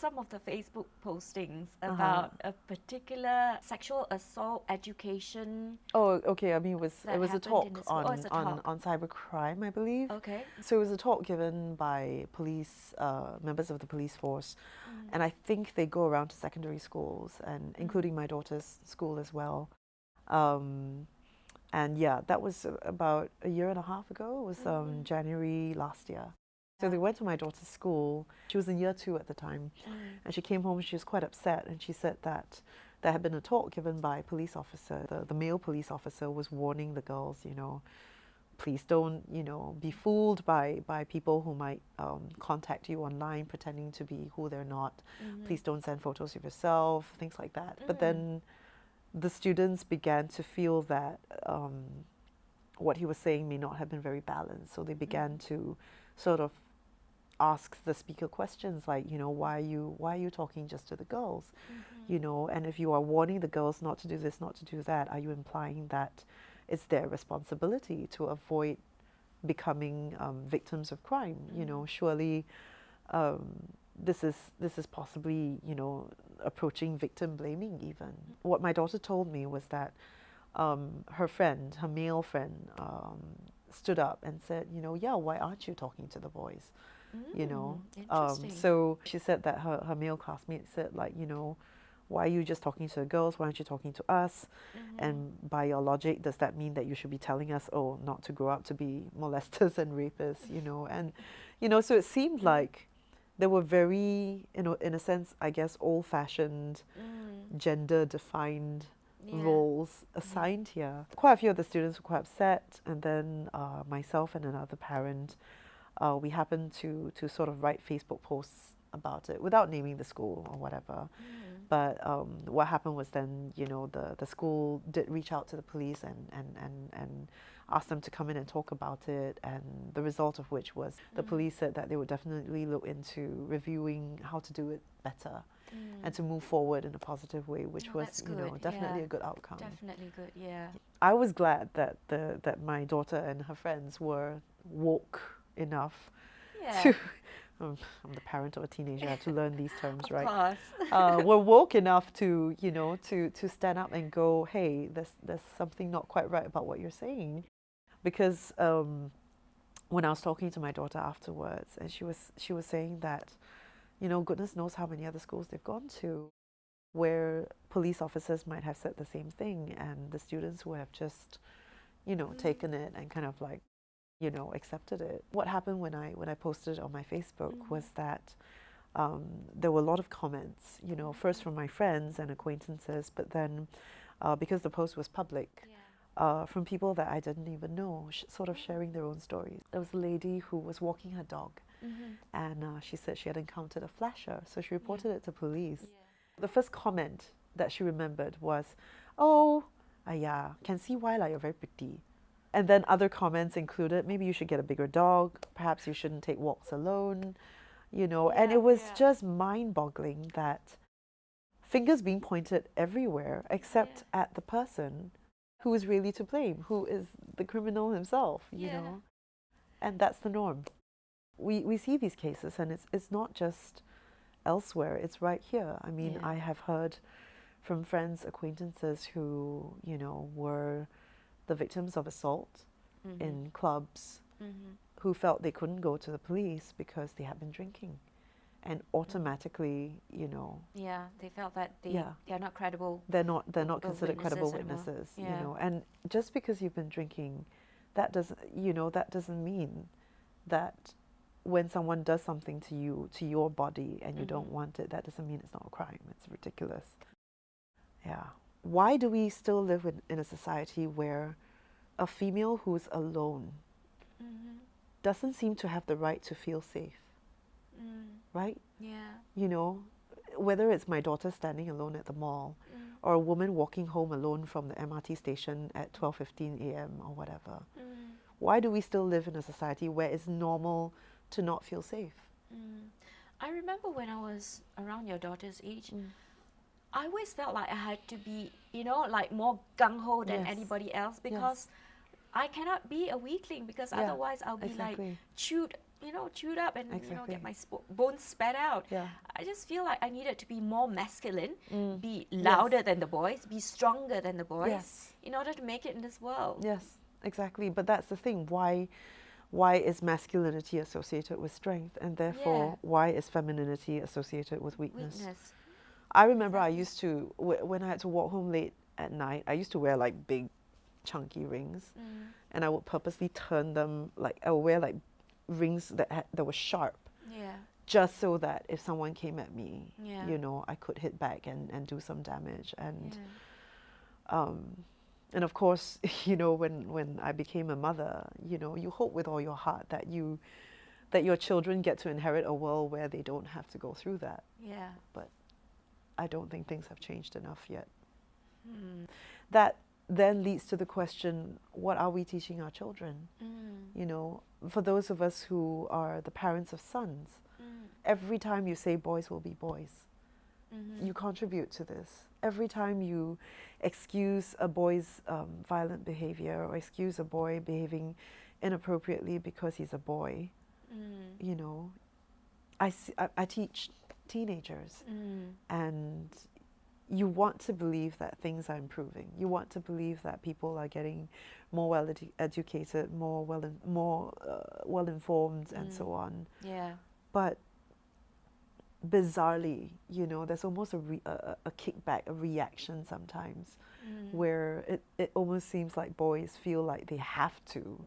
some of the Facebook postings about a particular sexual assault education. Oh, okay. I mean, it was a happened in talk the school. on, Oh, it's a talk. on cybercrime, I believe. Okay. So it was a talk given by police, members of the police force, and I think they go around to secondary schools, and including my daughter's school as well. And yeah, that was about a year and a half ago. It was January last year. So they went to my daughter's school. She was in year 2 at the time, and she came home. She was quite upset, and she said that there had been a talk given by a police officer. The male police officer was warning the girls, you know, please don't, you know, be fooled by people who might contact you online pretending to be who they're not. Please don't send photos of yourself, things like that. But then the students began to feel that what he was saying may not have been very balanced. So they began to sort of ask the speaker questions like, you know, why are you talking just to the girls? You know, and if you are warning the girls not to do this, not to do that, are you implying that it's their responsibility to avoid becoming victims of crime? You know, surely this is possibly, you know, approaching victim blaming even. What my daughter told me was that her male friend, stood up and said, you know, yeah, why aren't you talking to the boys? You know, so she said that her male classmate said, like, you know, why are you just talking to the girls? Why aren't you talking to us? And by your logic, does that mean that you should be telling us, oh, not to grow up to be molesters and rapists, you know? And, you know, so it seemed like there were very, you know, in a sense, I guess, old-fashioned, gender-defined roles assigned here. Quite a few of the students were quite upset, and then myself and another parent, we happened to sort of write Facebook posts about it without naming the school or whatever. But what happened was then, you know, the school did reach out to the police and asked them to come in and talk about it, and the result of which was the police said that they would definitely look into reviewing how to do it better and to move forward in a positive way, which was, you know, definitely a good outcome. Definitely good, yeah. I was glad that that my daughter and her friends were woke enough to I'm the parent of a teenager, I have to learn these terms, right? Of course. We're woke enough to, you know, to stand up and go, hey, there's something not quite right about what you're saying. Because when I was talking to my daughter afterwards, and she was saying that, you know, goodness knows how many other schools they've gone to where police officers might have said the same thing, and the students would have just, you know, taken it and kind of like, you know, accepted it. What happened when I posted it on my Facebook was that there were a lot of comments, you know, first from my friends and acquaintances, but then because the post was public, from people that I didn't even know, sort of sharing their own stories. There was a lady who was walking her dog, and she said she had encountered a flasher, so she reported it to police. The first comment that she remembered was, oh, yeah, can see why, like, you're very pretty. And then other comments included, maybe you should get a bigger dog, perhaps you shouldn't take walks alone, you know. And it was just mind-boggling that fingers being pointed everywhere except at the person who is really to blame, who is the criminal himself, you know. And that's the norm. We see these cases, and it's not just elsewhere, it's right here. I mean, I have heard from friends, acquaintances who, you know, were the victims of assault in clubs, who felt they couldn't go to the police because they had been drinking, and automatically, you know, they felt that they're not credible. They're not considered credible witnesses, you know. And just because you've been drinking, that doesn't mean that when someone does something to you, to your body, and you don't want it, that doesn't mean it's not a crime. It's ridiculous. Yeah. Why do we still live in a society where a female who's alone doesn't seem to have the right to feel safe? Right? Yeah. You know, whether it's my daughter standing alone at the mall or a woman walking home alone from the MRT station at 12:15 a.m. or whatever. Why do we still live in a society where it's normal to not feel safe? I remember when I was around your daughter's age, I always felt like I had to be, you know, like more gung-ho than anybody else, because I cannot be a weakling, because otherwise I'll be like chewed chewed up and, Exactly. get my bones spat out. Yeah. I just feel like I needed to be more masculine, be louder than the boys, be stronger than the boys, Yes. in order to make it in this world. Yes, exactly. But that's the thing. Why is masculinity associated with strength, and therefore why is femininity associated with weakness? I remember I used to, when I had to walk home late at night, I used to wear like big chunky rings, and I would purposely turn them, like I would wear like rings that were sharp, just so that if someone came at me, I could hit back and do some damage. And of course, when I became a mother, you hope with all your heart that your children get to inherit a world where they don't have to go through that. Yeah. But I don't think things have changed enough yet. That then leads to the question, what are we teaching our children? For those of us who are the parents of sons, every time you say boys will be boys, you contribute to this. Every time you excuse a boy's violent behavior or excuse a boy behaving inappropriately because he's a boy, I teach teenagers, and you want to believe that things are improving. You want to believe that people are getting more well-educated, more well-informed, and so on. Yeah. But bizarrely, there's almost a kickback, a reaction sometimes, where it almost seems like boys feel like they have to,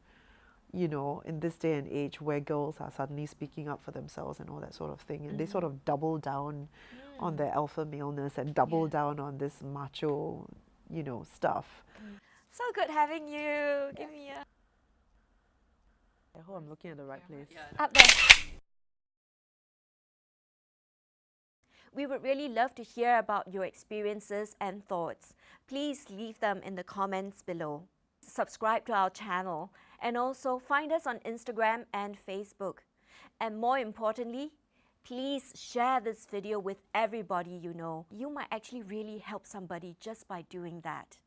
in this day and age where girls are suddenly speaking up for themselves and all that sort of thing, and they sort of double down on their alpha maleness and double down on this macho, stuff. So good having you. Give me a... I hope I'm looking at the right place. Up there. We would really love to hear about your experiences and thoughts. Please leave them in the comments below. Subscribe to our channel and also find us on Instagram and Facebook. And more importantly, please share this video with everybody you know. You might actually really help somebody just by doing that.